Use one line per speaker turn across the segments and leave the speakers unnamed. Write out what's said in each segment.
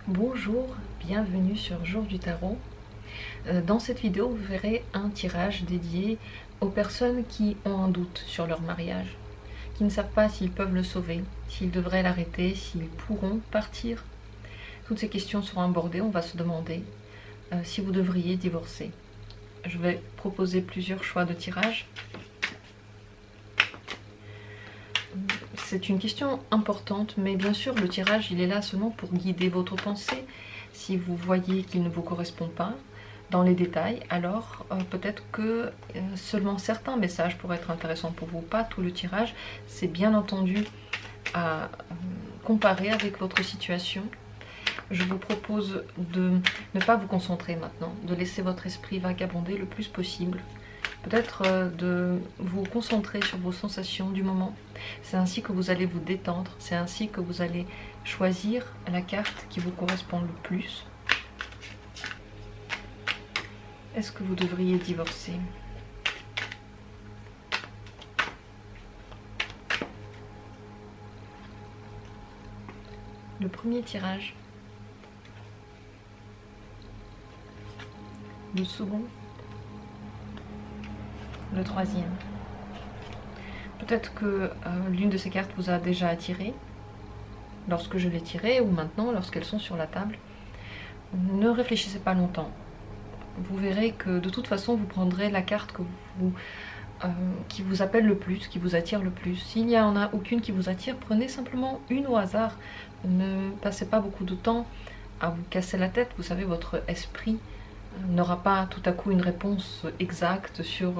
Bonjour, bienvenue sur Jour du Tarot. Dans cette vidéo, vous verrez un tirage dédié aux personnes qui ont un doute sur leur mariage, qui ne savent pas s'ils peuvent le sauver, s'ils devraient l'arrêter, s'ils pourront partir. Toutes ces questions seront abordées, on va se demander si vous devriez divorcer. Je vais proposer plusieurs choix de tirage. C'est une question importante, mais bien sûr, le tirage, il est là seulement pour guider votre pensée. Si vous voyez qu'il ne vous correspond pas dans les détails, alors peut-être que seulement certains messages pourraient être intéressants pour vous, pas tout le tirage. C'est bien entendu à comparer avec votre situation. Je vous propose de ne pas vous concentrer maintenant, de laisser votre esprit vagabonder le plus possible. Peut-être de vous concentrer sur vos sensations du moment. C'est ainsi que vous allez vous détendre, c'est ainsi que vous allez choisir la carte qui vous correspond le plus. Est-ce que vous devriez divorcer? Le premier tirage. Le second. Le troisième. Peut-être que l'une de ces cartes vous a déjà attiré lorsque je l'ai tirée ou maintenant lorsqu'elles sont sur la table. Ne réfléchissez pas longtemps. Vous verrez que de toute façon vous prendrez la carte qui vous appelle le plus, qui vous attire le plus. S'il n'y en a aucune qui vous attire, prenez simplement une au hasard. Ne passez pas beaucoup de temps à vous casser la tête. Vous savez, votre esprit n'aura pas tout à coup une réponse exacte sur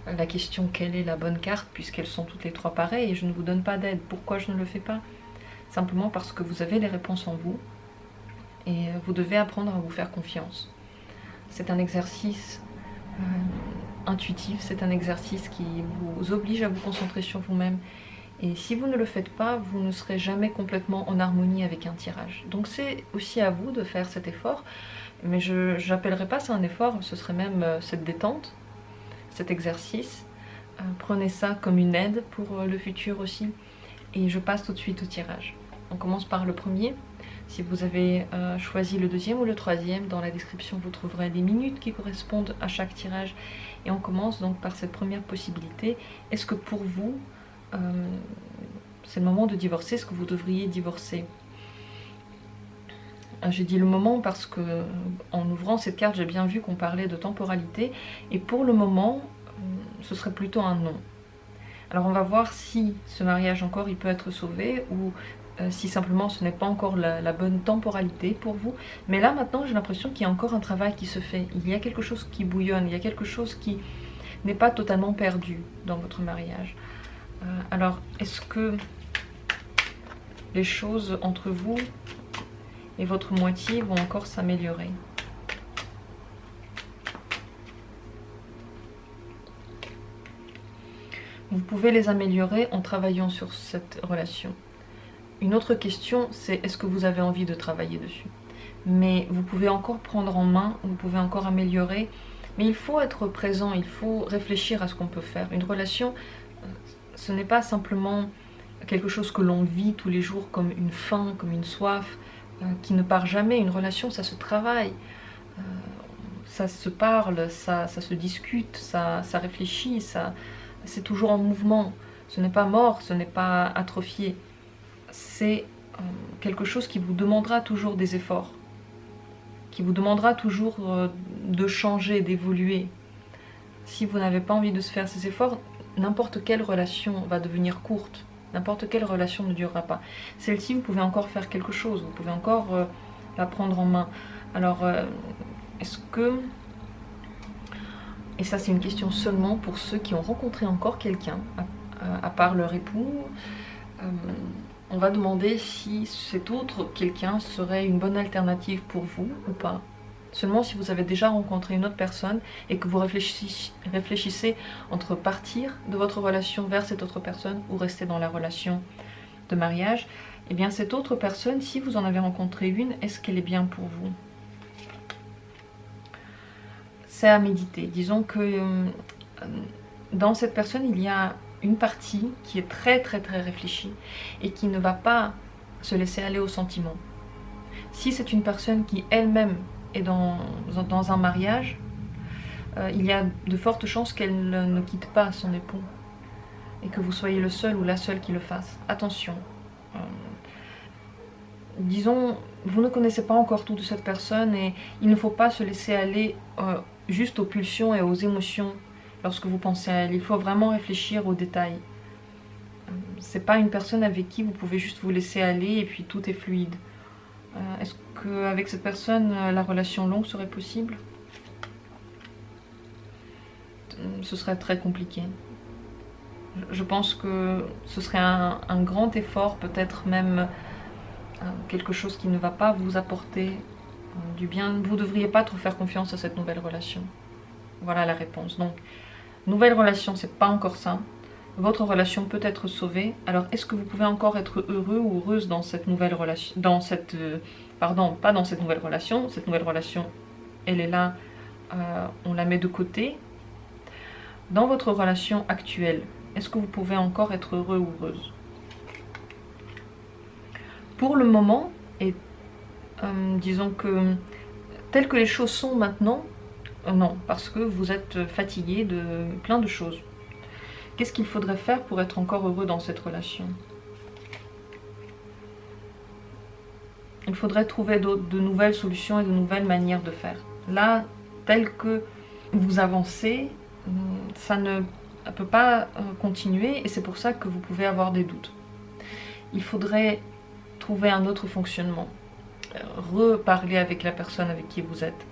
la question quelle est la bonne carte, puisqu'elles sont toutes les trois pareilles et je ne vous donne pas d'aide. Pourquoi je ne le fais pas? Simplement parce que vous avez les réponses en vous et vous devez apprendre à vous faire confiance. C'est un exercice intuitif, c'est un exercice qui vous oblige à vous concentrer sur vous-même. Et si vous ne le faites pas, vous ne serez jamais complètement en harmonie avec un tirage. Donc c'est aussi à vous de faire cet effort. Mais je n'appellerai pas ça un effort, ce serait même cette détente, cet exercice. Prenez ça comme une aide pour le futur aussi. Et je passe tout de suite au tirage. On commence par le premier. Si vous avez choisi le deuxième ou le troisième, dans la description vous trouverez les minutes qui correspondent à chaque tirage. Et on commence donc par cette première possibilité. Est-ce que pour vous, c'est le moment de divorcer? Est-ce que vous devriez divorcer? J'ai dit le moment parce que en ouvrant cette carte, j'ai bien vu qu'on parlait de temporalité. Et pour le moment, ce serait plutôt un non. Alors on va voir si ce mariage encore il peut être sauvé ou si simplement ce n'est pas encore la bonne temporalité pour vous. Mais là maintenant, j'ai l'impression qu'il y a encore un travail qui se fait. Il y a quelque chose qui bouillonne, il y a quelque chose qui n'est pas totalement perdu dans votre mariage. Alors, est-ce que les choses entre vous et votre moitié vont encore s'améliorer? Vous pouvez les améliorer en travaillant sur cette relation. Une autre question, c'est est-ce que vous avez envie de travailler dessus? Mais vous pouvez encore prendre en main, vous pouvez encore améliorer, mais il faut être présent, il faut réfléchir à ce qu'on peut faire. Une relation, ce n'est pas simplement quelque chose que l'on vit tous les jours comme une faim, comme une soif, qui ne part jamais. Une relation, ça se travaille, ça se parle, ça se discute, ça réfléchit, c'est toujours en mouvement. Ce n'est pas mort, ce n'est pas atrophié. C'est quelque chose qui vous demandera toujours des efforts, qui vous demandera toujours de changer, d'évoluer. Si vous n'avez pas envie de se faire ces efforts, n'importe quelle relation va devenir courte. N'importe quelle relation ne durera pas. Celle-ci, vous pouvez encore faire quelque chose, vous pouvez encore la prendre en main. Alors, est-ce que... Et ça, c'est une question seulement pour ceux qui ont rencontré encore quelqu'un, à part leur époux. On va demander si cet autre quelqu'un serait une bonne alternative pour vous ou pas. Seulement si vous avez déjà rencontré une autre personne et que vous réfléchissez entre partir de votre relation vers cette autre personne ou rester dans la relation de mariage, et bien cette autre personne, si vous en avez rencontré une, est-ce qu'elle est bien pour vous? C'est à méditer. Disons que dans cette personne, il y a une partie qui est très réfléchie et qui ne va pas se laisser aller au sentiment. Si c'est une personne qui elle-même est dans un mariage, il y a de fortes chances qu'elle ne quitte pas son époux et que vous soyez le seul ou la seule qui le fasse. Attention. Disons, vous ne connaissez pas encore tout de cette personne et il ne faut pas se laisser aller juste aux pulsions et aux émotions lorsque vous pensez à elle. Il faut vraiment réfléchir aux détails. C'est pas une personne avec qui vous pouvez juste vous laisser aller et puis tout est fluide. Est-ce qu'avec cette personne, la relation longue serait possible? Ce serait très compliqué. Je pense que ce serait un grand effort, peut-être même quelque chose qui ne va pas vous apporter du bien. Vous ne devriez pas trop faire confiance à cette nouvelle relation. Voilà la réponse. Donc, nouvelle relation, c'est pas encore ça. Votre relation peut être sauvée. Alors, est-ce que vous pouvez encore être heureux ou heureuse dans cette nouvelle relation, pardon, pas dans cette nouvelle relation. Cette nouvelle relation, elle est là, on la met de côté. Dans votre relation actuelle, est-ce que vous pouvez encore être heureux ou heureuse? Pour le moment, et disons que telles que les choses sont maintenant, non, parce que vous êtes fatigué de plein de choses. Qu'est-ce qu'il faudrait faire pour être encore heureux dans cette relation? Il faudrait trouver de nouvelles solutions et de nouvelles manières de faire. Là, tel que vous avancez, ça ne peut pas continuer et c'est pour ça que vous pouvez avoir des doutes. Il faudrait trouver un autre fonctionnement, reparler avec la personne avec qui vous êtes,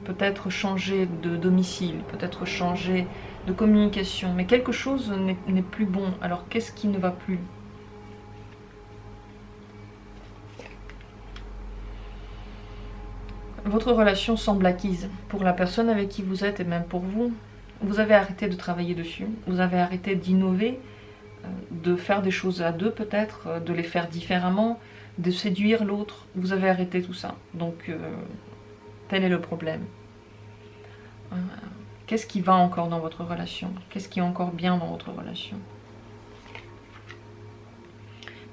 peut-être changer de domicile, peut-être changer de communication, mais quelque chose n'est plus bon. Alors qu'est-ce qui ne va plus? Votre relation semble acquise pour la personne avec qui vous êtes et même pour vous. Vous avez arrêté de travailler dessus, vous avez arrêté d'innover, de faire des choses à deux peut-être, de les faire différemment, de séduire l'autre. Vous avez arrêté tout ça. Donc, tel est le problème. Qu'est-ce qui va encore dans votre relation? Qu'est-ce qui est encore bien dans votre relation?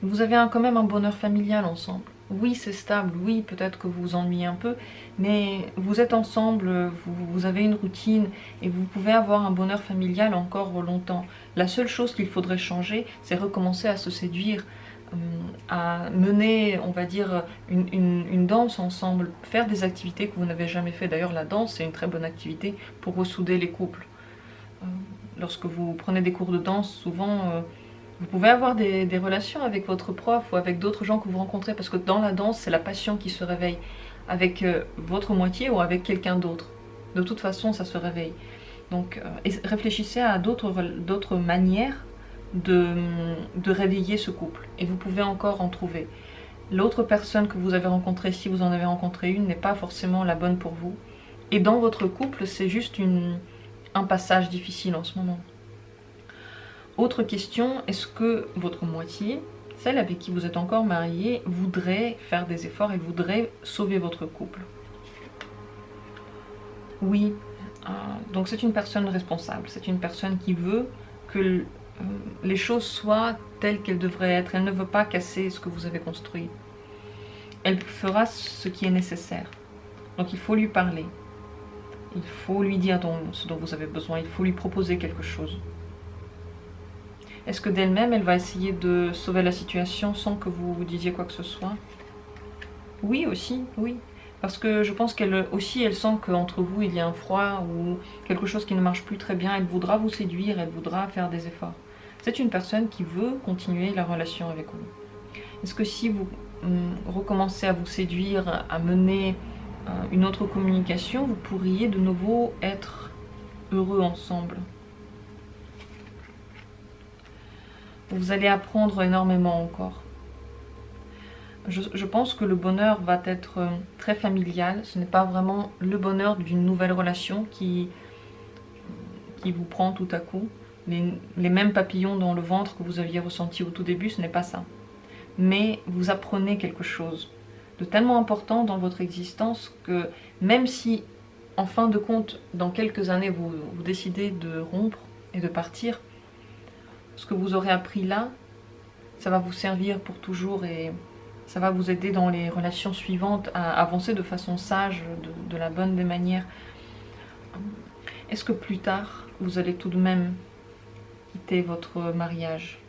Vous avez quand même un bonheur familial ensemble. Oui, c'est stable, oui, peut-être que vous vous ennuyez un peu, mais vous êtes ensemble, vous avez une routine et vous pouvez avoir un bonheur familial encore longtemps. La seule chose qu'il faudrait changer, c'est recommencer à se séduire, à mener, on va dire, une danse ensemble, faire des activités que vous n'avez jamais fait. D'ailleurs, la danse, c'est une très bonne activité pour ressouder les couples. Lorsque vous prenez des cours de danse, souvent... vous pouvez avoir des relations avec votre prof ou avec d'autres gens que vous rencontrez parce que dans la danse, c'est la passion qui se réveille avec votre moitié ou avec quelqu'un d'autre. De toute façon, ça se réveille. Donc, réfléchissez à d'autres manières de réveiller ce couple. Et vous pouvez encore en trouver. L'autre personne que vous avez rencontrée, si vous en avez rencontré une, n'est pas forcément la bonne pour vous. Et dans votre couple, c'est juste un passage difficile en ce moment. Autre question, est-ce que votre moitié, celle avec qui vous êtes encore marié, voudrait faire des efforts et voudrait sauver votre couple? Oui, donc c'est une personne responsable, c'est une personne qui veut que les choses soient telles qu'elles devraient être. Elle ne veut pas casser ce que vous avez construit. Elle fera ce qui est nécessaire. Donc il faut lui parler. Il faut lui dire ce dont vous avez besoin. Il faut lui proposer quelque chose. Est-ce que d'elle-même, elle va essayer de sauver la situation sans que vous disiez quoi que ce soit? Oui, aussi, oui. Parce que je pense qu'elle aussi, elle sent qu'entre vous, il y a un froid ou quelque chose qui ne marche plus très bien. Elle voudra vous séduire, elle voudra faire des efforts. C'est une personne qui veut continuer la relation avec vous. Est-ce que si vous recommencez à vous séduire, à mener une autre communication, vous pourriez de nouveau être heureux ensemble? Vous allez apprendre énormément encore. Je pense que le bonheur va être très familial. Ce n'est pas vraiment le bonheur d'une nouvelle relation qui vous prend tout à coup. Les mêmes papillons dans le ventre que vous aviez ressenti au tout début, ce n'est pas ça. Mais vous apprenez quelque chose de tellement important dans votre existence que même si, en fin de compte, dans quelques années, vous décidez de rompre et de partir, ce que vous aurez appris là, ça va vous servir pour toujours et Ça va vous aider dans les relations suivantes à avancer de façon sage, de la bonne des manières. Est-ce que plus tard, vous allez tout de même quitter votre mariage?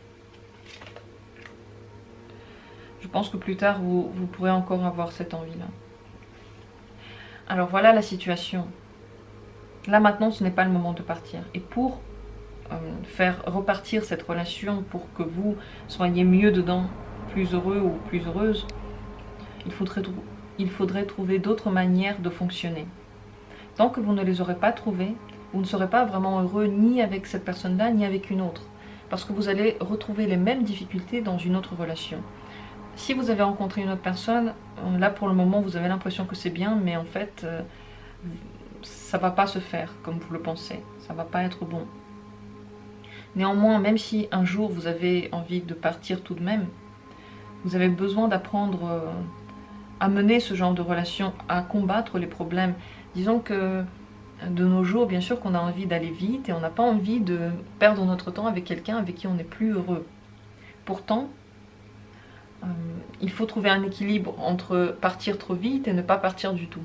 Je pense que plus tard, vous pourrez encore avoir cette envie-là. Alors voilà la situation. Là maintenant, ce n'est pas le moment de partir. Et pour faire repartir cette relation, pour que vous soyez mieux dedans, plus heureux ou plus heureuse, il faudrait trouver d'autres manières de fonctionner. Tant que vous ne les aurez pas trouvées, vous ne serez pas vraiment heureux ni avec cette personne-là, ni avec une autre. Parce que vous allez retrouver les mêmes difficultés dans une autre relation. Si vous avez rencontré une autre personne, là pour le moment vous avez l'impression que c'est bien, mais en fait ça ne va pas se faire comme vous le pensez, ça ne va pas être bon. Néanmoins, même si un jour vous avez envie de partir tout de même, vous avez besoin d'apprendre à mener ce genre de relation, à combattre les problèmes. Disons que de nos jours, bien sûr qu'on a envie d'aller vite et on n'a pas envie de perdre notre temps avec quelqu'un avec qui on n'est plus heureux. Pourtant, il faut trouver un équilibre entre partir trop vite et ne pas partir du tout.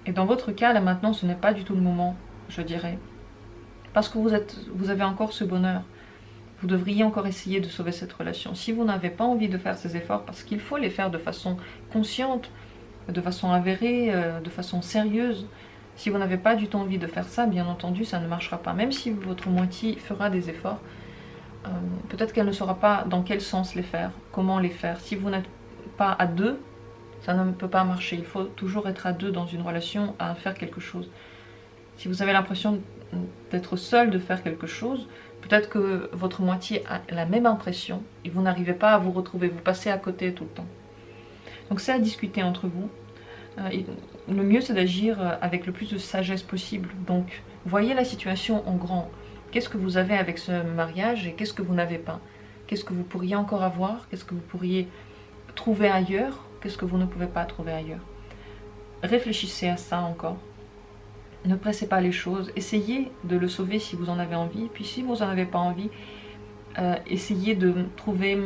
Et dans votre cas, là maintenant, ce n'est pas du tout le moment, je dirais. Parce que vous avez encore ce bonheur. Vous devriez encore essayer de sauver cette relation. Si vous n'avez pas envie de faire ces efforts, parce qu'il faut les faire de façon consciente, de façon avérée, de façon sérieuse, si vous n'avez pas du tout envie de faire ça, bien entendu, ça ne marchera pas. Même si votre moitié fera des efforts, peut-être qu'elle ne saura pas dans quel sens les faire, comment les faire. Si vous n'êtes pas à deux, ça ne peut pas marcher. Il faut toujours être à deux dans une relation à faire quelque chose. Si vous avez l'impression d'être seul de faire quelque chose, peut-être que votre moitié a la même impression et vous n'arrivez pas à vous retrouver, vous passez à côté tout le temps. Donc c'est à discuter entre vous. Le mieux c'est d'agir avec le plus de sagesse possible. Donc voyez la situation en grand. Qu'est-ce que vous avez avec ce mariage et qu'est-ce que vous n'avez pas? Qu'est-ce que vous pourriez encore avoir? Qu'est-ce que vous pourriez trouver ailleurs? Qu'est-ce que vous ne pouvez pas trouver ailleurs? Réfléchissez à ça encore. Ne pressez pas les choses. Essayez de le sauver si vous en avez envie. Puis si vous n'en avez pas envie, essayez de trouver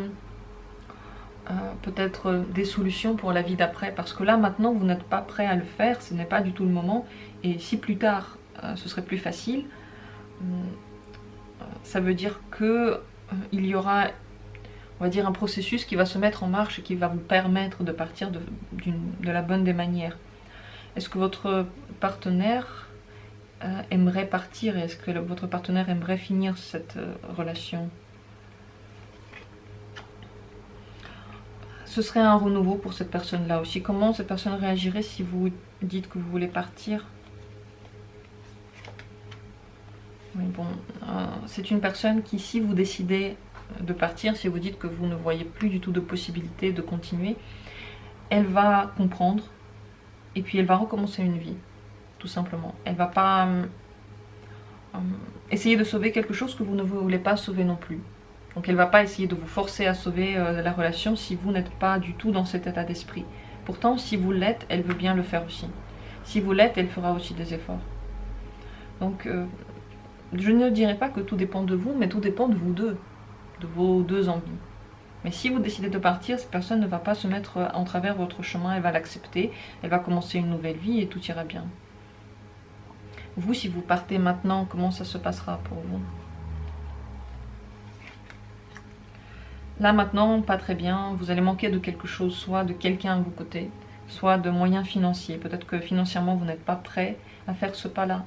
peut-être des solutions pour la vie d'après. Parce que là, maintenant, vous n'êtes pas prêt à le faire. Ce n'est pas du tout le moment. Et si plus tard, ce serait plus facile, ça veut dire que il y aura, on va dire, un processus qui va se mettre en marche et qui va vous permettre de partir de la bonne des manières. Est-ce que votre partenaire aimerait partir et est-ce que votre partenaire aimerait finir cette relation? Ce serait un renouveau pour cette personne-là aussi. Comment cette personne réagirait si vous dites que vous voulez partir? Oui, bon, c'est une personne qui, si vous décidez de partir, si vous dites que vous ne voyez plus du tout de possibilité de continuer, elle va comprendre et puis elle va recommencer une vie, tout simplement. Elle ne va pas essayer de sauver quelque chose que vous ne voulez pas sauver non plus. Donc elle ne va pas essayer de vous forcer à sauver la relation si vous n'êtes pas du tout dans cet état d'esprit. Pourtant, si vous l'êtes, elle veut bien le faire aussi. Si vous l'êtes, elle fera aussi des efforts. Donc, je ne dirais pas que tout dépend de vous, mais tout dépend de vous deux, de vos deux envies. Mais si vous décidez de partir, cette personne ne va pas se mettre en travers votre chemin, elle va l'accepter, elle va commencer une nouvelle vie et tout ira bien. Vous, si vous partez maintenant, comment ça se passera pour vous? Là maintenant, pas très bien, vous allez manquer de quelque chose, soit de quelqu'un à vos côtés, soit de moyens financiers. Peut-être que financièrement, vous n'êtes pas prêt à faire ce pas-là.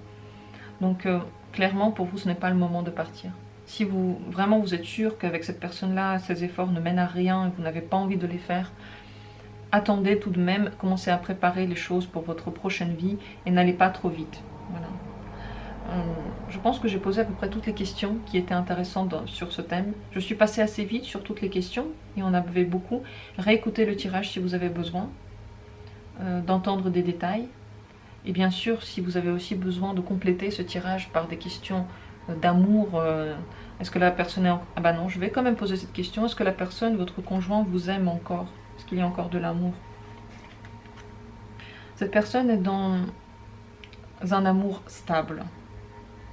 Donc, clairement, pour vous, ce n'est pas le moment de partir. Si vous vraiment vous êtes sûr qu'avec cette personne-là, ces efforts ne mènent à rien et que vous n'avez pas envie de les faire, attendez tout de même, commencez à préparer les choses pour votre prochaine vie et n'allez pas trop vite. Voilà. Je pense que j'ai posé à peu près toutes les questions qui étaient intéressantes sur ce thème. Je suis passée assez vite sur toutes les questions et on avait beaucoup. Réécoutez le tirage si vous avez besoin d'entendre des détails. Et bien sûr, si vous avez aussi besoin de compléter ce tirage par des questions d'amour, est-ce que la personne est... Ah bah non, je vais quand même poser cette question. Est-ce que la personne, votre conjoint, vous aime encore? Est-ce qu'il y a encore de l'amour? Cette personne est dans un amour stable.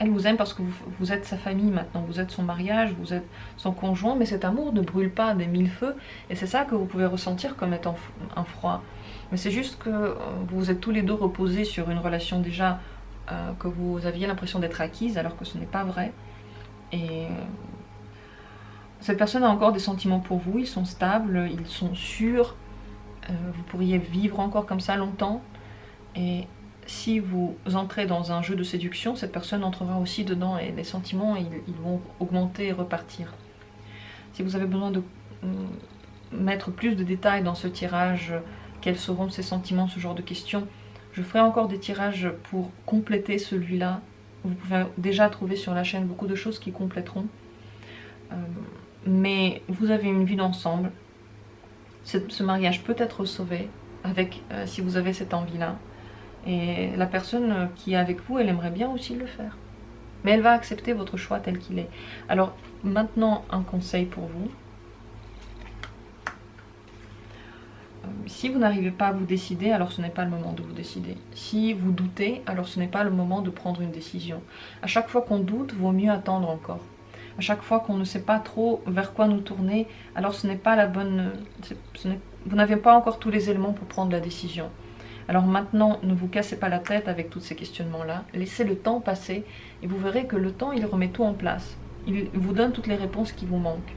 Elle vous aime parce que vous êtes sa famille maintenant, vous êtes son mariage, vous êtes son conjoint, mais cet amour ne brûle pas des mille feux, et c'est ça que vous pouvez ressentir comme étant un froid. Mais c'est juste que vous êtes tous les deux reposés sur une relation déjà que vous aviez l'impression d'être acquise, alors que ce n'est pas vrai. Et cette personne a encore des sentiments pour vous, ils sont stables, ils sont sûrs, vous pourriez vivre encore comme ça longtemps, et si vous entrez dans un jeu de séduction, cette personne entrera aussi dedans et les sentiments ils vont augmenter et repartir. Si vous avez besoin de mettre plus de détails dans ce tirage, quels seront ces sentiments, ce genre de questions, je ferai encore des tirages pour compléter celui-là. Vous pouvez déjà trouver sur la chaîne beaucoup de choses qui compléteront. Mais vous avez une vie d'ensemble. Ce mariage peut être sauvé avec, si vous avez cette envie-là. Et la personne qui est avec vous, elle aimerait bien aussi le faire. Mais elle va accepter votre choix tel qu'il est. Alors maintenant, un conseil pour vous. Si vous n'arrivez pas à vous décider, alors ce n'est pas le moment de vous décider. Si vous doutez, alors ce n'est pas le moment de prendre une décision. À chaque fois qu'on doute, vaut mieux attendre encore. À chaque fois qu'on ne sait pas trop vers quoi nous tourner, alors ce n'est pas la bonne... vous n'avez pas encore tous les éléments pour prendre la décision. Alors maintenant, ne vous cassez pas la tête avec tous ces questionnements-là. Laissez le temps passer et vous verrez que le temps, il remet tout en place. Il vous donne toutes les réponses qui vous manquent,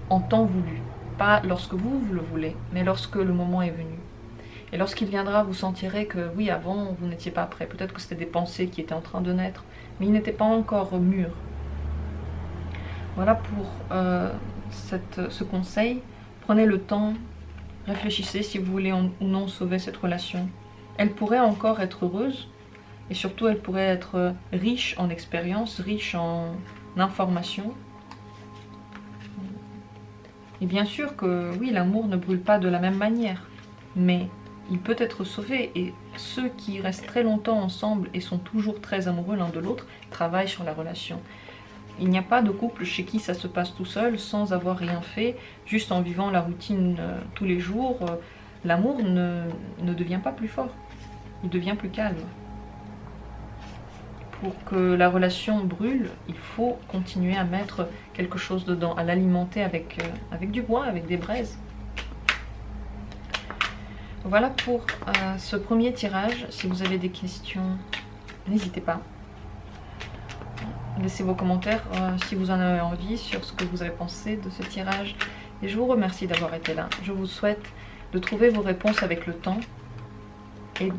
en temps voulu. Pas lorsque vous le voulez, mais lorsque le moment est venu. Et lorsqu'il viendra, vous sentirez que oui, avant, vous n'étiez pas prêt. Peut-être que c'était des pensées qui étaient en train de naître, mais ils n'étaient pas encore mûrs. Voilà pour ce conseil. Prenez le temps, réfléchissez si vous voulez ou non sauver cette relation. Elle pourrait encore être heureuse, et surtout elle pourrait être riche en expérience, riche en informations. Et bien sûr que oui, l'amour ne brûle pas de la même manière, mais il peut être sauvé, et ceux qui restent très longtemps ensemble et sont toujours très amoureux l'un de l'autre travaillent sur la relation. Il n'y a pas de couple chez qui ça se passe tout seul, sans avoir rien fait, juste en vivant la routine tous les jours. L'amour ne devient pas plus fort, il devient plus calme. Pour que la relation brûle, il faut continuer à mettre quelque chose dedans, à l'alimenter avec du bois, avec des braises. Voilà pour ce premier tirage. Si vous avez des questions, n'hésitez pas. Laissez vos commentaires si vous en avez envie sur ce que vous avez pensé de ce tirage. Et je vous remercie d'avoir été là. Je vous souhaite de trouver vos réponses avec le temps et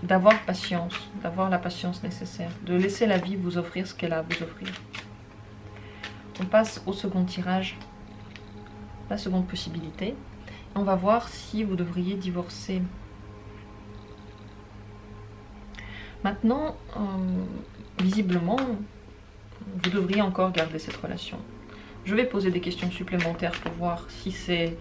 d'avoir patience, d'avoir la patience nécessaire, de laisser la vie vous offrir ce qu'elle a à vous offrir. On passe au second tirage, la seconde possibilité. On va voir si vous devriez divorcer. Maintenant, visiblement, vous devriez encore garder cette relation. Je vais poser des questions supplémentaires pour voir si c'est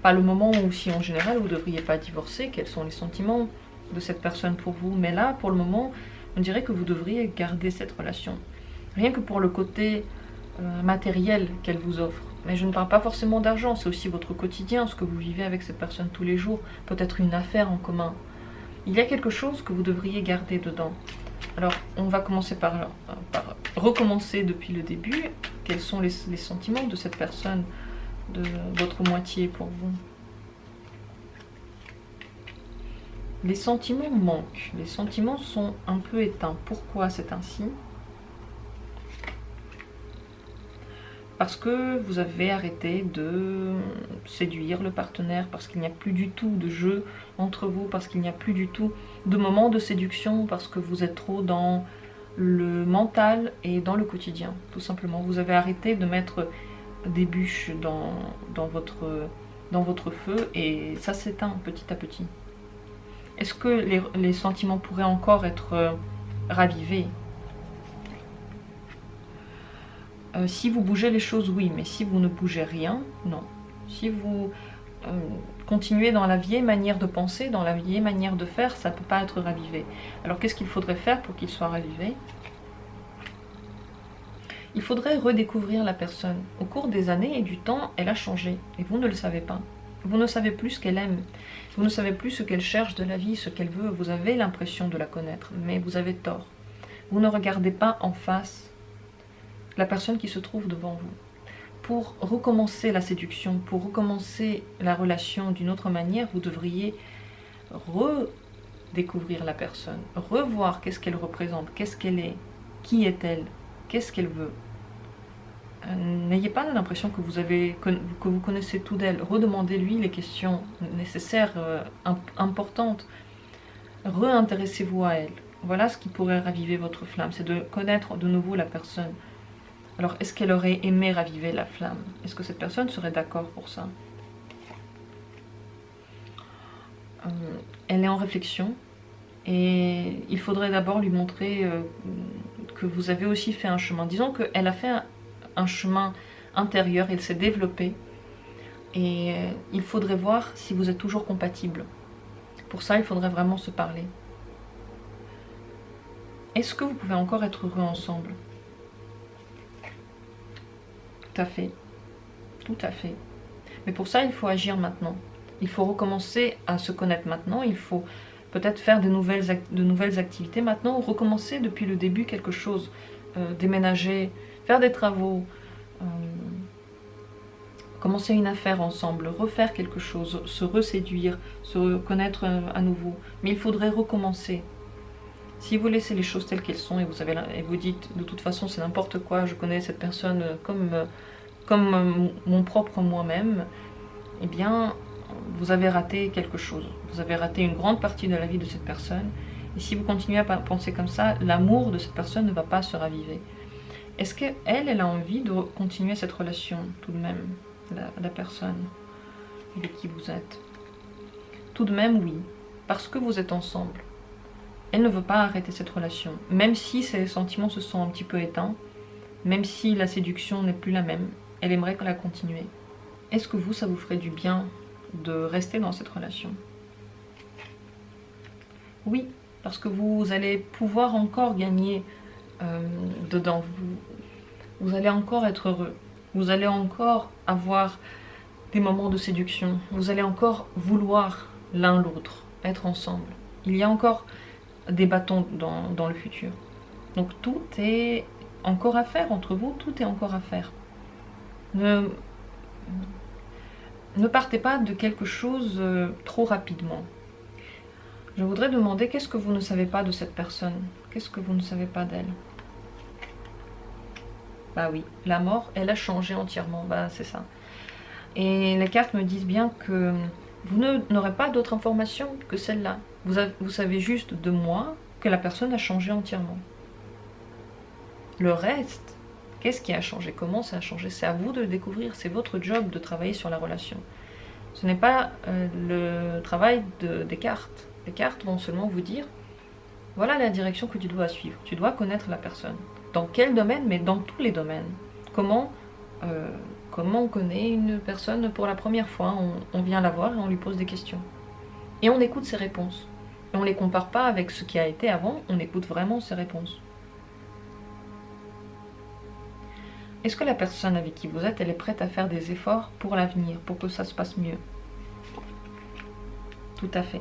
pas le moment ou si en général vous ne devriez pas divorcer, quels sont les sentiments de cette personne pour vous. Mais là, pour le moment, on dirait que vous devriez garder cette relation. Rien que pour le côté matériel qu'elle vous offre. Mais je ne parle pas forcément d'argent, c'est aussi votre quotidien, ce que vous vivez avec cette personne tous les jours, peut-être une affaire en commun. Il y a quelque chose que vous devriez garder dedans. Alors, on va commencer par recommencer depuis le début. Quels sont les sentiments de cette personne, de votre moitié pour vous? Les sentiments manquent. Les sentiments sont un peu éteints. Pourquoi c'est ainsi? Parce que vous avez arrêté de séduire le partenaire, parce qu'il n'y a plus du tout de jeu entre vous, parce qu'il n'y a plus du tout de moment de séduction, parce que vous êtes trop dans le mental et dans le quotidien, tout simplement. Vous avez arrêté de mettre des bûches dans votre feu, et ça s'éteint petit à petit. Est-ce que les sentiments pourraient encore être ravivés? Si vous bougez les choses, oui, mais si vous ne bougez rien, non. Si vous continuez dans la vieille manière de penser, dans la vieille manière de faire, ça ne peut pas être ravivé. Alors qu'est-ce qu'il faudrait faire pour qu'il soit ravivé? Il faudrait redécouvrir la personne. Au cours des années et du temps, elle a changé, et vous ne le savez pas. Vous ne savez plus ce qu'elle aime, vous ne savez plus ce qu'elle cherche de la vie, ce qu'elle veut. Vous avez l'impression de la connaître, mais vous avez tort. Vous ne regardez pas en face la personne qui se trouve devant vous. Pour recommencer la séduction, pour recommencer la relation d'une autre manière, vous devriez redécouvrir la personne, revoir qu'est-ce qu'elle représente, qu'est-ce qu'elle est, qui est-elle, qu'est-ce qu'elle veut. N'ayez pas l'impression que vous connaissez tout d'elle. Redemandez-lui les questions nécessaires, importantes. Réintéressez-vous à elle. Voilà ce qui pourrait raviver votre flamme, c'est de connaître de nouveau la personne. Alors, est-ce qu'elle aurait aimé raviver la flamme? Est-ce que cette personne serait d'accord pour ça? Elle est en réflexion et il faudrait d'abord lui montrer que vous avez aussi fait un chemin. Disons qu'elle a fait un chemin intérieur, elle s'est développée et il faudrait voir si vous êtes toujours compatibles. Pour ça, il faudrait vraiment se parler. Est-ce que vous pouvez encore être heureux ensemble? Tout à fait. Tout à fait. Mais pour ça, il faut agir maintenant. Il faut recommencer à se connaître maintenant. Il faut peut-être faire de nouvelles activités maintenant ou recommencer depuis le début quelque chose. Déménager, faire des travaux, commencer une affaire ensemble, refaire quelque chose, se reséduire, se connaître à nouveau. Mais il faudrait recommencer. Si vous laissez les choses telles qu'elles sont et vous dites de toute façon c'est n'importe quoi, je connais cette personne comme mon propre moi-même, eh bien vous avez raté quelque chose. Vous avez raté une grande partie de la vie de cette personne. Et si vous continuez à penser comme ça, l'amour de cette personne ne va pas se raviver. Est-ce qu'elle a envie de continuer cette relation tout de même, la personne avec qui vous êtes? Tout de même, oui, parce que vous êtes ensemble. Elle ne veut pas arrêter cette relation, même si ses sentiments se sont un petit peu éteints, même si la séduction n'est plus la même, elle aimerait la continuer. Est-ce que ça vous ferait du bien de rester dans cette relation? Oui, parce que vous allez pouvoir encore gagner dedans. Vous allez encore être heureux. Vous allez encore avoir des moments de séduction. Vous allez encore vouloir l'un l'autre, être ensemble. Il y a encore des bâtons dans le futur. Donc tout est encore à faire entre vous, tout est encore à faire. Ne partez pas de quelque chose trop rapidement. Je voudrais demander qu'est-ce que vous ne savez pas de cette personne? Qu'est-ce que vous ne savez pas d'elle? Bah oui, la mort, elle a changé entièrement, bah c'est ça. Et les cartes me disent bien que vous n'aurez pas d'autres informations que celle-là. Vous savez juste de moi que la personne a changé entièrement. Le reste, qu'est-ce qui a changé? Comment ça a changé? C'est à vous de le découvrir, c'est votre job de travailler sur la relation. Ce n'est pas le travail des cartes. Les cartes vont seulement vous dire, voilà la direction que tu dois suivre. Tu dois connaître la personne. Dans quel domaine? Mais dans tous les domaines. Comment on connaît une personne pour la première fois? On vient la voir et on lui pose des questions. Et on écoute ses réponses. Et on ne les compare pas avec ce qui a été avant, on écoute vraiment ses réponses. Est-ce que la personne avec qui vous êtes, elle est prête à faire des efforts pour l'avenir, pour que ça se passe mieux? Tout à fait.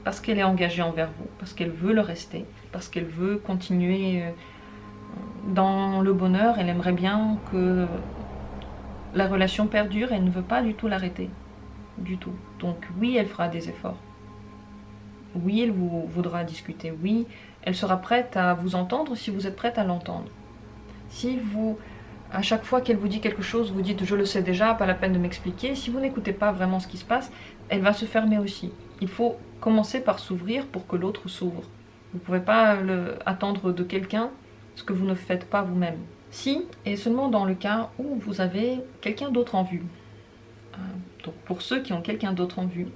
Parce qu'elle est engagée envers vous, parce qu'elle veut le rester, parce qu'elle veut continuer dans le bonheur, elle aimerait bien que la relation perdure, elle ne veut pas du tout l'arrêter. Du tout. Donc oui, elle fera des efforts. Oui, elle vous voudra discuter. Oui, elle sera prête à vous entendre si vous êtes prête à l'entendre. Si vous, à chaque fois qu'elle vous dit quelque chose, vous dites « je le sais déjà, pas la peine de m'expliquer », si vous n'écoutez pas vraiment ce qui se passe, elle va se fermer aussi. Il faut commencer par s'ouvrir pour que l'autre s'ouvre. Vous ne pouvez pas attendre de quelqu'un ce que vous ne faites pas vous-même. Si, et seulement dans le cas où vous avez quelqu'un d'autre en vue. Donc pour ceux qui ont quelqu'un d'autre en vue,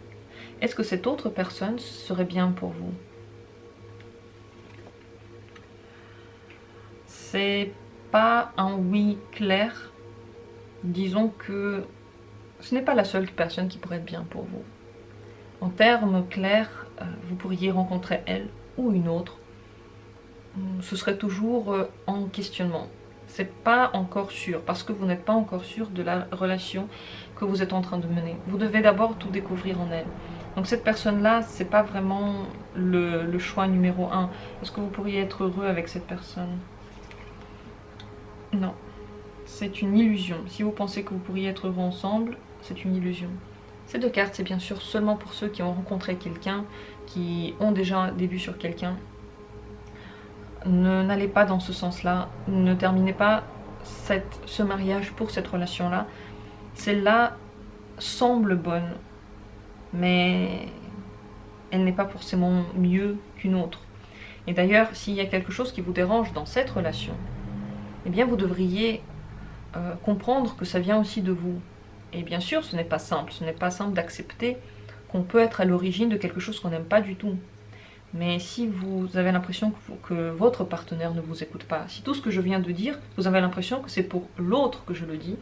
est-ce que cette autre personne serait bien pour vous? C'est pas un oui clair. Disons que ce n'est pas la seule personne qui pourrait être bien pour vous. En termes clairs, vous pourriez rencontrer elle ou une autre. Ce serait toujours en questionnement. C'est pas encore sûr, parce que vous n'êtes pas encore sûr de la relation que vous êtes en train de mener. Vous devez d'abord tout découvrir en elle. Donc cette personne-là, c'est pas vraiment le choix numéro un. Est-ce que vous pourriez être heureux avec cette personne? Non. C'est une illusion. Si vous pensez que vous pourriez être heureux ensemble, c'est une illusion. Ces deux cartes, c'est bien sûr seulement pour ceux qui ont rencontré quelqu'un, qui ont déjà des vues sur quelqu'un. N'allez pas dans ce sens-là. Ne terminez pas ce mariage pour cette relation-là. Celle-là semble bonne, mais elle n'est pas forcément mieux qu'une autre. Et d'ailleurs, s'il y a quelque chose qui vous dérange dans cette relation, eh bien vous devriez comprendre que ça vient aussi de vous. Et bien sûr, ce n'est pas simple. Ce n'est pas simple d'accepter qu'on peut être à l'origine de quelque chose qu'on n'aime pas du tout. Mais si vous avez l'impression que votre partenaire ne vous écoute pas, si tout ce que je viens de dire, vous avez l'impression que c'est pour l'autre que je le dis,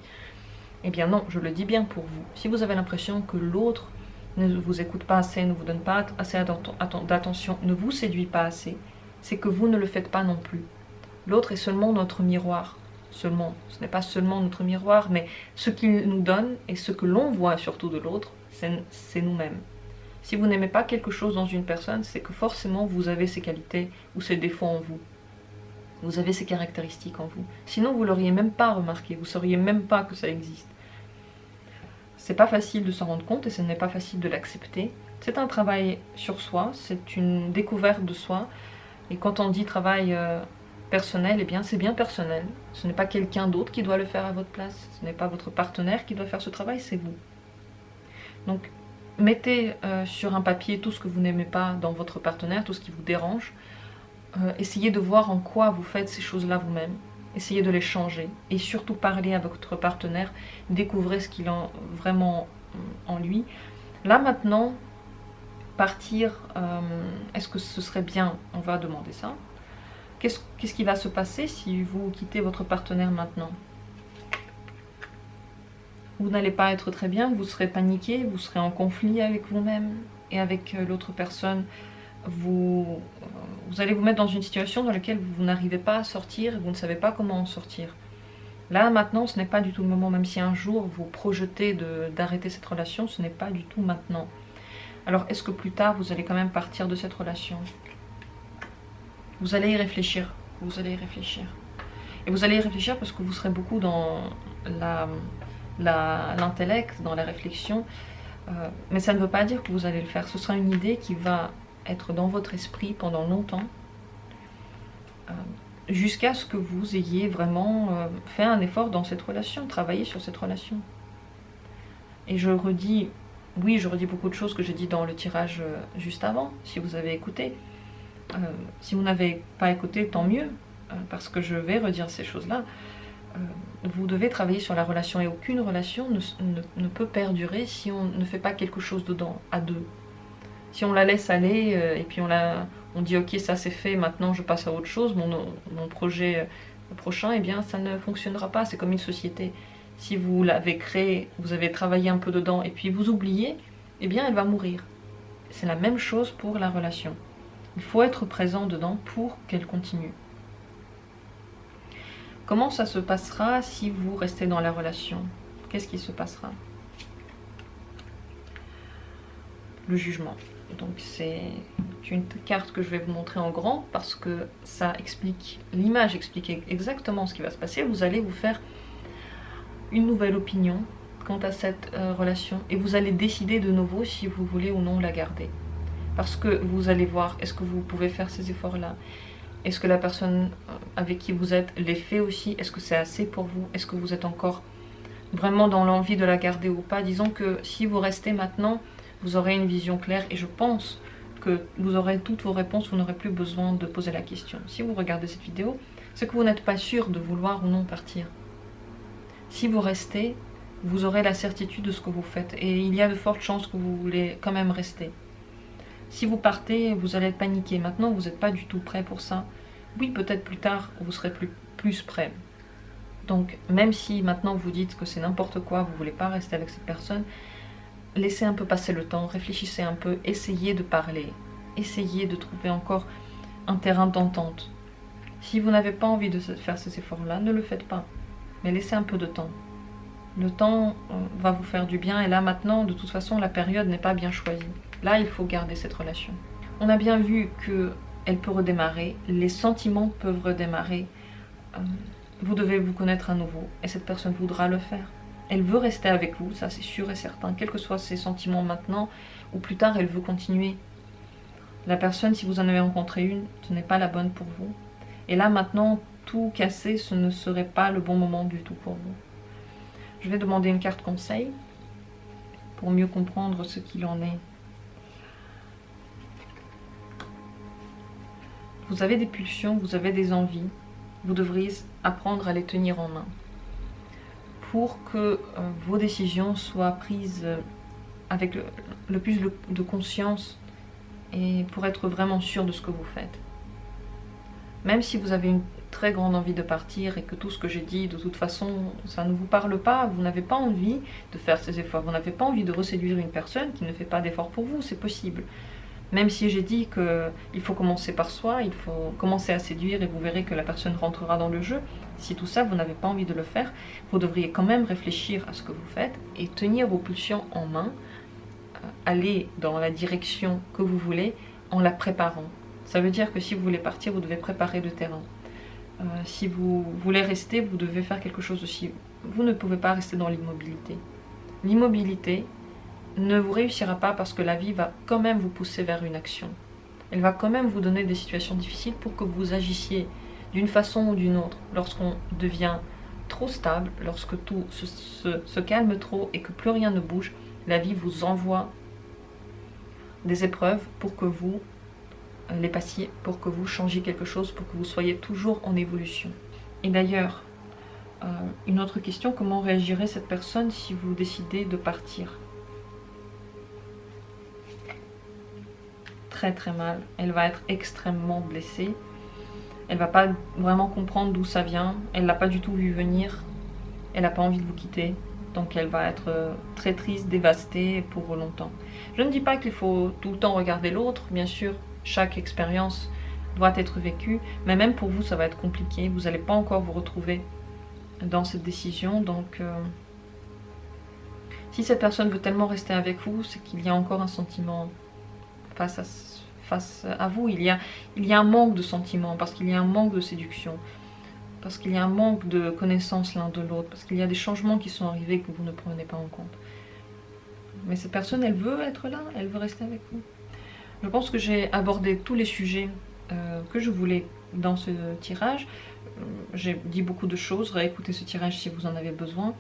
eh bien non, je le dis bien pour vous. Si vous avez l'impression que l'autre ne vous écoute pas assez, ne vous donne pas assez d'attention, ne vous séduit pas assez, c'est que vous ne le faites pas non plus. L'autre est seulement notre miroir. Seulement, ce n'est pas seulement notre miroir, mais ce qu'il nous donne et ce que l'on voit surtout de l'autre, c'est nous-mêmes. Si vous n'aimez pas quelque chose dans une personne, c'est que forcément vous avez ces qualités ou ces défauts en vous. Vous avez ces caractéristiques en vous. Sinon, vous ne l'auriez même pas remarqué, vous ne sauriez même pas que ça existe. C'est pas facile de s'en rendre compte et ce n'est pas facile de l'accepter. C'est un travail sur soi, c'est une découverte de soi. Et quand on dit travail personnel, eh bien c'est bien personnel. Ce n'est pas quelqu'un d'autre qui doit le faire à votre place. Ce n'est pas votre partenaire qui doit faire ce travail, c'est vous. Donc, mettez sur un papier tout ce que vous n'aimez pas dans votre partenaire, tout ce qui vous dérange. Essayez de voir en quoi vous faites ces choses-là vous-même. Essayez de les changer. Et surtout, parlez à votre partenaire. Découvrez ce qu'il a vraiment en lui. Là, maintenant, partir, est-ce que ce serait bien? On va demander ça. Qu'est-ce qui va se passer si vous quittez votre partenaire maintenant? Vous n'allez pas être très bien, vous serez paniqué, vous serez en conflit avec vous-même et avec l'autre personne. Vous allez vous mettre dans une situation dans laquelle vous n'arrivez pas à sortir et vous ne savez pas comment en sortir. Là, maintenant, ce n'est pas du tout le moment, même si un jour vous projetez d'arrêter cette relation, ce n'est pas du tout maintenant. Alors, est-ce que plus tard, vous allez quand même partir de cette relation? Vous allez y réfléchir, vous allez y réfléchir. Et vous allez y réfléchir parce que vous serez beaucoup dans l'intellect, dans la réflexion. Mais ça ne veut pas dire que vous allez le faire. Ce sera une idée qui va être dans votre esprit pendant longtemps, jusqu'à ce que vous ayez vraiment fait un effort dans cette relation, travaillé sur cette relation. Et je redis, oui, je redis beaucoup de choses que j'ai dit dans le tirage juste avant, si vous avez écouté. Si vous n'avez pas écouté, tant mieux, parce que je vais redire ces choses-là. Vous devez travailler sur la relation et aucune relation ne peut perdurer si on ne fait pas quelque chose dedans, à deux. Si on la laisse aller et puis on dit ok, ça c'est fait, maintenant je passe à autre chose, mon projet prochain, eh bien ça ne fonctionnera pas. C'est comme une société. Si vous l'avez créée, vous avez travaillé un peu dedans et puis vous oubliez, eh bien elle va mourir. C'est la même chose pour la relation. Il faut être présent dedans pour qu'elle continue. Comment ça se passera si vous restez dans la relation? Qu'est-ce qui se passera? Le jugement. Donc c'est une carte que je vais vous montrer en grand parce que ça explique, l'image explique exactement ce qui va se passer. Vous allez vous faire une nouvelle opinion quant à cette relation et vous allez décider de nouveau si vous voulez ou non la garder. Parce que vous allez voir, est-ce que vous pouvez faire ces efforts-là? Est-ce que la personne avec qui vous êtes les fait aussi? Est-ce que c'est assez pour vous? Est-ce que vous êtes encore vraiment dans l'envie de la garder ou pas? Disons que si vous restez maintenant, vous aurez une vision claire et je pense que vous aurez toutes vos réponses, vous n'aurez plus besoin de poser la question. Si vous regardez cette vidéo, c'est que vous n'êtes pas sûr de vouloir ou non partir. Si vous restez, vous aurez la certitude de ce que vous faites et il y a de fortes chances que vous voulez quand même rester. Si vous partez, vous allez être paniqué. Maintenant, vous n'êtes pas du tout prêt pour ça. Oui, peut-être plus tard, vous serez plus prêt. Donc, même si maintenant vous dites que c'est n'importe quoi, vous ne voulez pas rester avec cette personne, laissez un peu passer le temps, réfléchissez un peu, essayez de parler. Essayez de trouver encore un terrain d'entente. Si vous n'avez pas envie de faire ces efforts-là, ne le faites pas. Mais laissez un peu de temps. Le temps va vous faire du bien et là, maintenant, de toute façon, la période n'est pas bien choisie. Là, il faut garder cette relation. On a bien vu qu'elle peut redémarrer, les sentiments peuvent redémarrer. Vous devez vous connaître à nouveau et cette personne voudra le faire. Elle veut rester avec vous, ça c'est sûr et certain, quels que soient ses sentiments maintenant ou plus tard, elle veut continuer. La personne, si vous en avez rencontré une, ce n'est pas la bonne pour vous. Et là maintenant, tout casser, ce ne serait pas le bon moment du tout pour vous. Je vais demander une carte conseil pour mieux comprendre ce qu'il en est. Vous avez des pulsions, vous avez des envies, vous devriez apprendre à les tenir en main pour que vos décisions soient prises avec le plus de conscience et pour être vraiment sûr de ce que vous faites. Même si vous avez une très grande envie de partir et que tout ce que j'ai dit, de toute façon, ça ne vous parle pas, vous n'avez pas envie de faire ces efforts, vous n'avez pas envie de reséduire une personne qui ne fait pas d'efforts pour vous, c'est possible. Même si j'ai dit qu'il faut commencer par soi, il faut commencer à séduire et vous verrez que la personne rentrera dans le jeu. Si tout ça, vous n'avez pas envie de le faire, vous devriez quand même réfléchir à ce que vous faites et tenir vos pulsions en main, aller dans la direction que vous voulez en la préparant. Ça veut dire que si vous voulez partir, vous devez préparer le terrain. Si vous voulez rester, vous devez faire quelque chose aussi. Vous ne pouvez pas rester dans l'immobilité. L'immobilité ne vous réussira pas parce que la vie va quand même vous pousser vers une action. Elle va quand même vous donner des situations difficiles pour que vous agissiez d'une façon ou d'une autre. Lorsqu'on devient trop stable, lorsque tout se calme trop et que plus rien ne bouge, la vie vous envoie des épreuves pour que vous les passiez, pour que vous changiez quelque chose, pour que vous soyez toujours en évolution. Et d'ailleurs, une autre question, comment réagirait cette personne si vous décidez de partir? Très très mal, elle va être extrêmement blessée, elle va pas vraiment comprendre d'où ça vient, elle l'a pas du tout vu venir, elle n'a pas envie de vous quitter, donc elle va être très triste, dévastée pour longtemps. Je ne dis pas qu'il faut tout le temps regarder l'autre, bien sûr, chaque expérience doit être vécue, mais même pour vous ça va être compliqué, vous n'allez pas encore vous retrouver dans cette décision, donc si cette personne veut tellement rester avec vous, c'est qu'il y a encore un sentiment face à vous, il y a un manque de sentiments, parce qu'il y a un manque de séduction, parce qu'il y a un manque de connaissance l'un de l'autre, parce qu'il y a des changements qui sont arrivés que vous ne prenez pas en compte. Mais cette personne, elle veut être là, elle veut rester avec vous. Je pense que j'ai abordé tous les sujets que je voulais dans ce tirage. J'ai dit beaucoup de choses, réécoutez ce tirage si vous en avez besoin.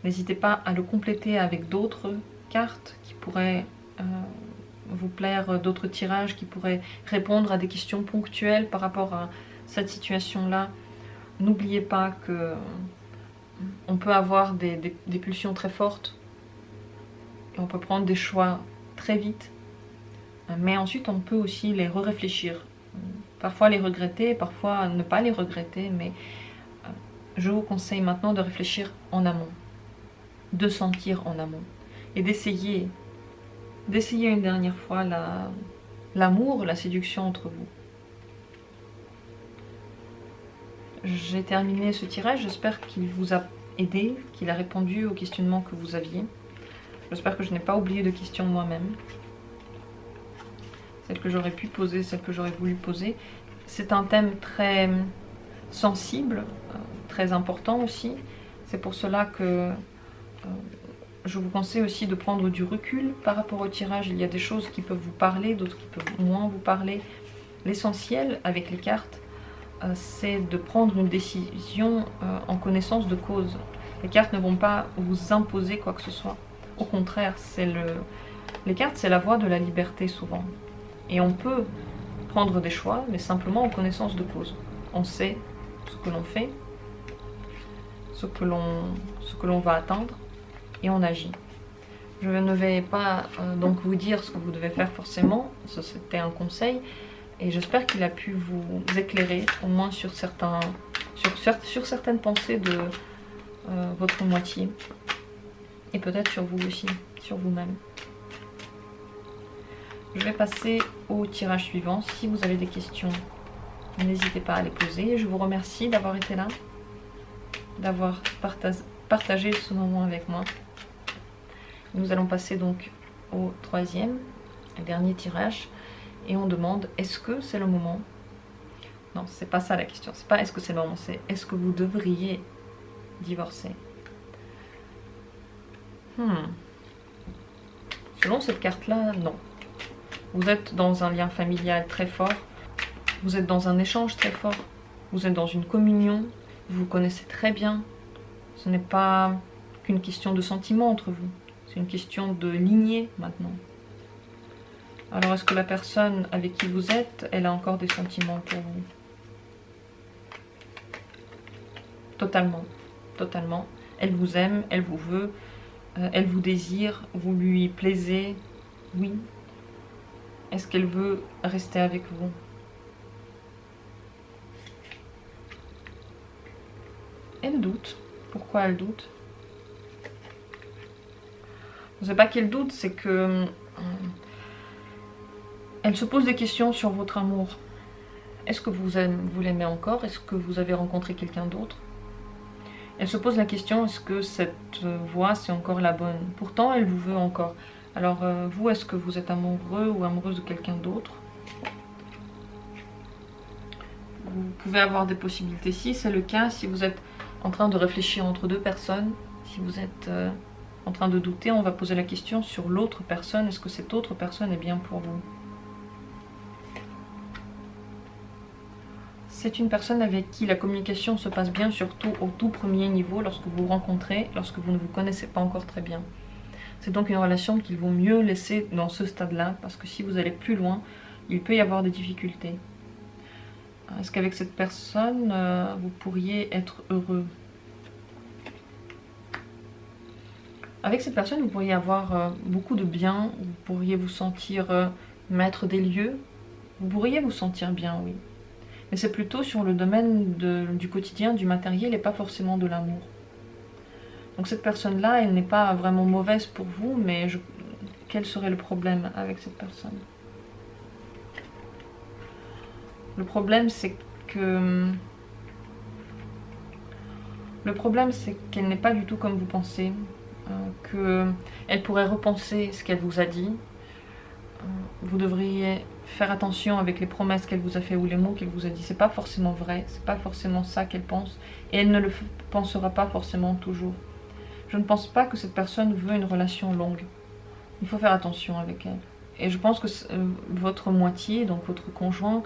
N'hésitez pas à le compléter avec d'autres cartes qui pourraient vous plaire, d'autres tirages qui pourraient répondre à des questions ponctuelles par rapport à cette situation-là. N'oubliez pas que on peut avoir des pulsions très fortes et on peut prendre des choix très vite, mais ensuite on peut aussi les réfléchir, parfois les regretter, parfois ne pas les regretter, mais je vous conseille maintenant de réfléchir en amont, de sentir en amont et d'essayer une dernière fois l'amour, la séduction entre vous. J'ai terminé ce tirage, j'espère qu'il vous a aidé, qu'il a répondu aux questionnements que vous aviez. J'espère que je n'ai pas oublié de questions moi-même. Celles que j'aurais pu poser, celles que j'aurais voulu poser. C'est un thème très sensible, très important aussi. C'est pour cela que je vous conseille aussi de prendre du recul par rapport au tirage. Il y a des choses qui peuvent vous parler, d'autres qui peuvent moins vous parler. L'essentiel avec les cartes, c'est de prendre une décision en connaissance de cause. Les cartes ne vont pas vous imposer quoi que ce soit. Au contraire, les cartes, c'est la voie de la liberté souvent. Et on peut prendre des choix, mais simplement en connaissance de cause. On sait ce que l'on fait, ce que l'on va atteindre, et on agit. Je ne vais pas donc vous dire ce que vous devez faire forcément, c'était un conseil, et j'espère qu'il a pu vous éclairer, au moins sur certaines pensées de votre moitié, et peut-être sur vous aussi, sur vous-même. Je vais passer au tirage suivant. Si vous avez des questions, n'hésitez pas à les poser. Je vous remercie d'avoir été là, d'avoir partagé ce moment avec moi. Nous allons passer donc au troisième Dernier tirage. Et on demande, est-ce que c'est le moment? Non, c'est pas ça la question. C'est pas est-ce que c'est le moment, c'est est-ce que vous devriez divorcer? Selon cette carte-là, non. Vous êtes dans un lien familial très fort. Vous êtes dans un échange très fort. Vous êtes dans une communion. Vous vous connaissez très bien. Ce n'est pas qu'une question de sentiment entre vous. C'est une question de lignée maintenant. Alors est-ce que la personne avec qui vous êtes, elle a encore des sentiments pour vous? Totalement. Totalement. Elle vous aime, elle vous veut, elle vous désire, vous lui plaisez. Oui. Est-ce qu'elle veut rester avec vous? Elle doute. Pourquoi elle doute? C'est pas qu'elle doute, c'est que elle se pose des questions sur votre amour. Est-ce que vous l'aimez encore? Est-ce que vous avez rencontré quelqu'un d'autre? Elle se pose la question, est-ce que cette voie, c'est encore la bonne? Pourtant, elle vous veut encore. Alors, vous, est-ce que vous êtes amoureux ou amoureuse de quelqu'un d'autre? Vous pouvez avoir des possibilités. Si c'est le cas, si vous êtes en train de réfléchir entre deux personnes, si vous êtes en train de douter, on va poser la question sur l'autre personne. Est-ce que cette autre personne est bien pour vous? C'est une personne avec qui la communication se passe bien, surtout au tout premier niveau, lorsque vous vous rencontrez, lorsque vous ne vous connaissez pas encore très bien. C'est donc une relation qu'il vaut mieux laisser dans ce stade-là, parce que si vous allez plus loin, il peut y avoir des difficultés. Est-ce qu'avec cette personne, vous pourriez être heureux? Avec cette personne, vous pourriez avoir beaucoup de bien, vous pourriez vous sentir maître des lieux, vous pourriez vous sentir bien, oui. Mais c'est plutôt sur le domaine du quotidien, du matériel et pas forcément de l'amour. Donc cette personne-là, elle n'est pas vraiment mauvaise pour vous, mais quel serait le problème avec cette personne? Le problème, c'est que... Le problème, c'est qu'elle n'est pas du tout comme vous pensez. Qu'elle pourrait repenser ce qu'elle vous a dit. Vous devriez faire attention avec les promesses qu'elle vous a fait ou les mots qu'elle vous a dit. C'est pas forcément vrai, c'est pas forcément ça qu'elle pense. Et elle ne le pensera pas forcément toujours. Je ne pense pas que cette personne veut une relation longue. Il faut faire attention avec elle. Et je pense que votre moitié, donc votre conjoint,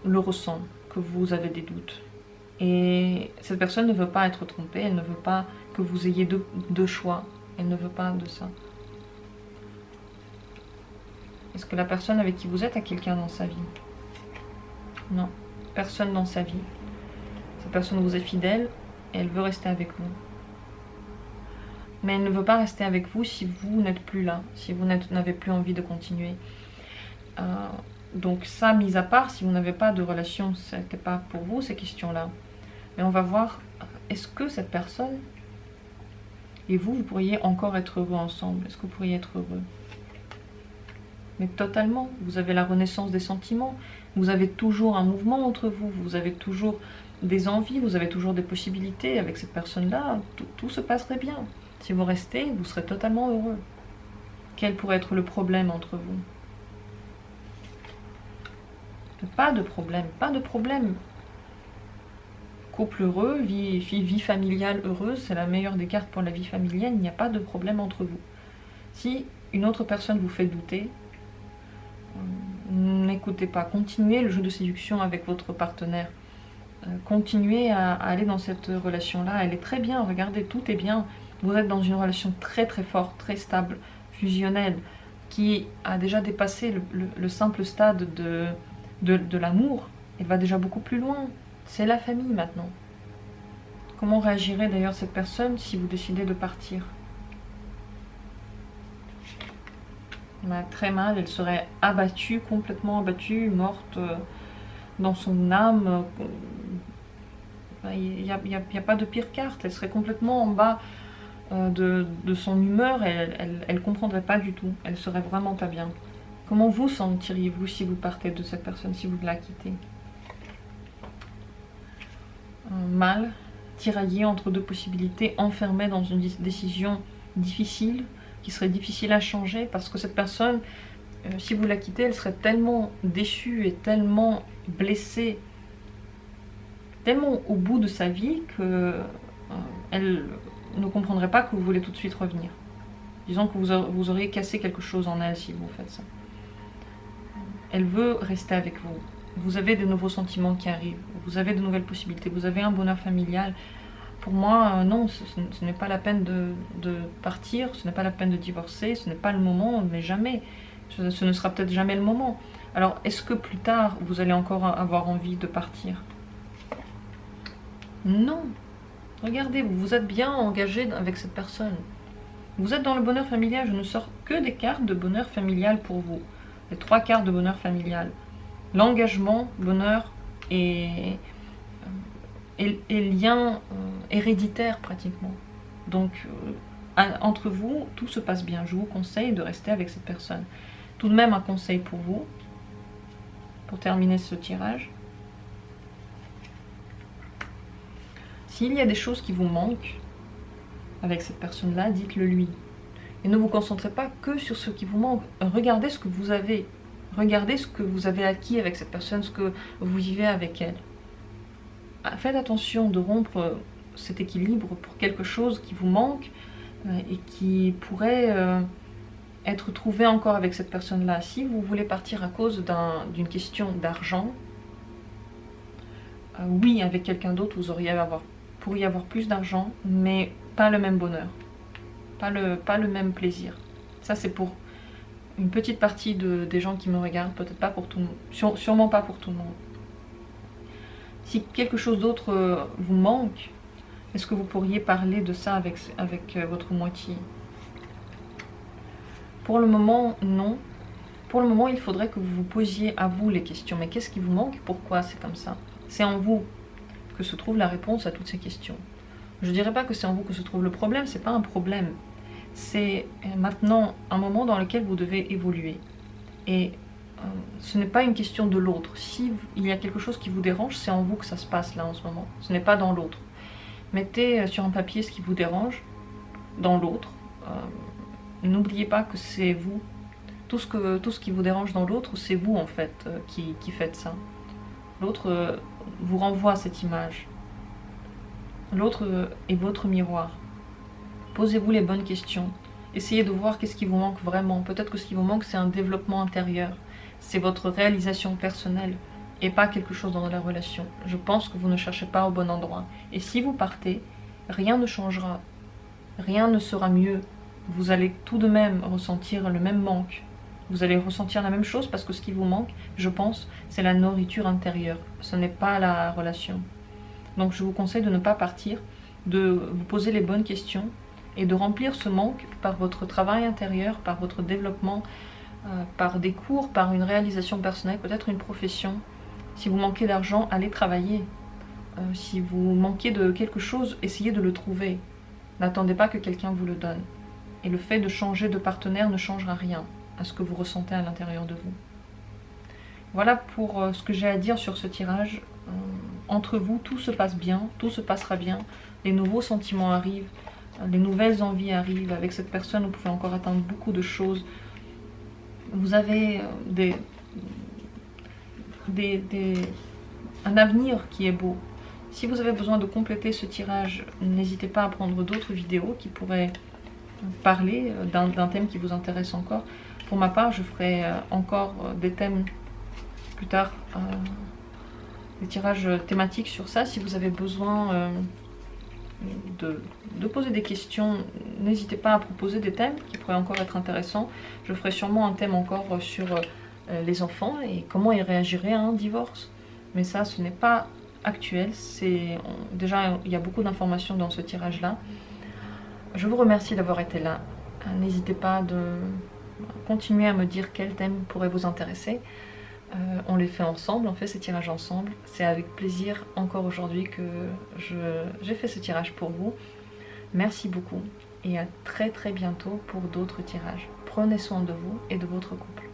le ressent, que vous avez des doutes. Et cette personne ne veut pas être trompée, elle ne veut pas que vous ayez deux choix. Elle ne veut pas de ça. Est-ce que la personne avec qui vous êtes a quelqu'un dans sa vie? Non, personne dans sa vie. Cette personne vous est fidèle et elle veut rester avec vous. Mais elle ne veut pas rester avec vous si vous n'êtes plus là, si vous n'avez plus envie de continuer. Donc ça, mis à part, si vous n'avez pas de relation, ce n'était pas pour vous ces questions-là. Mais on va voir, est-ce que cette personne et vous pourriez encore être heureux ensemble? Est-ce que vous pourriez être heureux? Mais totalement, vous avez la renaissance des sentiments, vous avez toujours un mouvement entre vous, vous avez toujours des envies, vous avez toujours des possibilités. Avec cette personne-là, tout se passerait bien. Si vous restez, vous serez totalement heureux. Quel pourrait être le problème entre vous? Pas de problème, pas de problème. Couple heureux, vie familiale heureuse, c'est la meilleure des cartes pour la vie familiale, il n'y a pas de problème entre vous. Si une autre personne vous fait douter, n'écoutez pas, continuez le jeu de séduction avec votre partenaire. Continuez à aller dans cette relation-là, elle est très bien, regardez, tout est bien. Vous êtes dans une relation très très forte, très stable, fusionnelle, qui a déjà dépassé le simple stade de l'amour. Elle va déjà beaucoup plus loin. C'est la famille maintenant. Comment réagirait d'ailleurs cette personne si vous décidez de partir? Très mal, elle serait abattue, complètement abattue, morte dans son âme. Il n'y a pas de pire carte, elle serait complètement en bas de son humeur, elle ne comprendrait pas du tout, elle serait vraiment pas bien. Comment vous sentiriez-vous si vous partez de cette personne, si vous la quittez? Mal, tiraillé entre deux possibilités, enfermé dans une décision difficile, qui serait difficile à changer, parce que cette personne, si vous la quittez, elle serait tellement déçue et tellement blessée, tellement au bout de sa vie que elle ne comprendrait pas que vous voulez tout de suite revenir. Disons que vous auriez cassé quelque chose en elle si vous faites ça. Elle veut rester avec vous. Vous avez de nouveaux sentiments qui arrivent, vous avez de nouvelles possibilités, vous avez un bonheur familial. Pour moi, non, ce n'est pas la peine de partir, ce n'est pas la peine de divorcer, ce n'est pas le moment, mais jamais. Ce ne sera peut-être jamais le moment. Alors, est-ce que plus tard, vous allez encore avoir envie de partir? Non. Regardez, vous êtes bien engagé avec cette personne. Vous êtes dans le bonheur familial, je ne sors que des cartes de bonheur familial pour vous. Les 3 cartes de bonheur familial. L'engagement, bonheur et lien héréditaire pratiquement. Donc, entre vous, tout se passe bien. Je vous conseille de rester avec cette personne. Tout de même, un conseil pour vous, pour terminer ce tirage. S'il y a des choses qui vous manquent avec cette personne-là, dites-le lui. Et ne vous concentrez pas que sur ce qui vous manque. Regardez ce que vous avez. Regardez ce que vous avez acquis avec cette personne, ce que vous vivez avec elle. Faites attention de rompre cet équilibre pour quelque chose qui vous manque et qui pourrait être trouvé encore avec cette personne-là. Si vous voulez partir à cause d'une question d'argent, oui, avec quelqu'un d'autre, vous pourriez avoir plus d'argent, mais pas le même bonheur, pas le même plaisir. Ça, c'est pour une petite partie des gens qui me regardent, peut-être pas pour tout le monde, sûrement pas pour tout le monde. Si quelque chose d'autre vous manque, est-ce que vous pourriez parler de ça avec votre moitié? Pour le moment, non. Pour le moment, il faudrait que vous vous posiez à vous les questions. Mais qu'est-ce qui vous manque? Pourquoi c'est comme ça? C'est en vous que se trouve la réponse à toutes ces questions. Je ne dirais pas que c'est en vous que se trouve le problème, c'est pas un problème. C'est maintenant un moment dans lequel vous devez évoluer. Et ce n'est pas une question de l'autre. Si il y a quelque chose qui vous dérange, c'est en vous que ça se passe là en ce moment. Ce n'est pas dans l'autre. Mettez sur un papier ce qui vous dérange dans l'autre. N'oubliez pas que c'est vous. Tout ce qui vous dérange dans l'autre, c'est vous en fait qui faites ça. L'autre vous renvoie cette image. L'autre est votre miroir. Posez-vous les bonnes questions. Essayez de voir qu'est-ce qui vous manque vraiment. Peut-être que ce qui vous manque, c'est un développement intérieur. C'est votre réalisation personnelle et pas quelque chose dans la relation. Je pense que vous ne cherchez pas au bon endroit. Et si vous partez, rien ne changera. Rien ne sera mieux. Vous allez tout de même ressentir le même manque. Vous allez ressentir la même chose parce que ce qui vous manque, je pense, c'est la nourriture intérieure. Ce n'est pas la relation. Donc je vous conseille de ne pas partir, de vous poser les bonnes questions et de remplir ce manque par votre travail intérieur, par votre développement, par des cours, par une réalisation personnelle, peut-être une profession. Si vous manquez d'argent, allez travailler. Si vous manquez de quelque chose, essayez de le trouver. N'attendez pas que quelqu'un vous le donne. Et le fait de changer de partenaire ne changera rien à ce que vous ressentez à l'intérieur de vous. Voilà pour ce que j'ai à dire sur ce tirage. Entre vous, tout se passe bien, tout se passera bien. Les nouveaux sentiments arrivent, les nouvelles envies arrivent. Avec cette personne, vous pouvez encore atteindre beaucoup de choses. Vous avez un avenir qui est beau. Si vous avez besoin de compléter ce tirage, n'hésitez pas à prendre d'autres vidéos qui pourraient parler d'un thème qui vous intéresse encore. Pour ma part, je ferai encore des thèmes plus tard, des tirages thématiques sur ça. Si vous avez besoin de poser des questions, n'hésitez pas à proposer des thèmes qui pourraient encore être intéressants. Je ferai sûrement un thème encore sur les enfants et comment ils réagiraient à un divorce. Mais ça, ce n'est pas actuel. Déjà, il y a beaucoup d'informations dans ce tirage-là. Je vous remercie d'avoir été là. N'hésitez pas de continuer à me dire quel thème pourrait vous intéresser. On les fait ensemble, on fait ces tirages ensemble. C'est avec plaisir encore aujourd'hui que j'ai fait ce tirage pour vous. Merci beaucoup et à très bientôt pour d'autres tirages. Prenez soin de vous et de votre couple.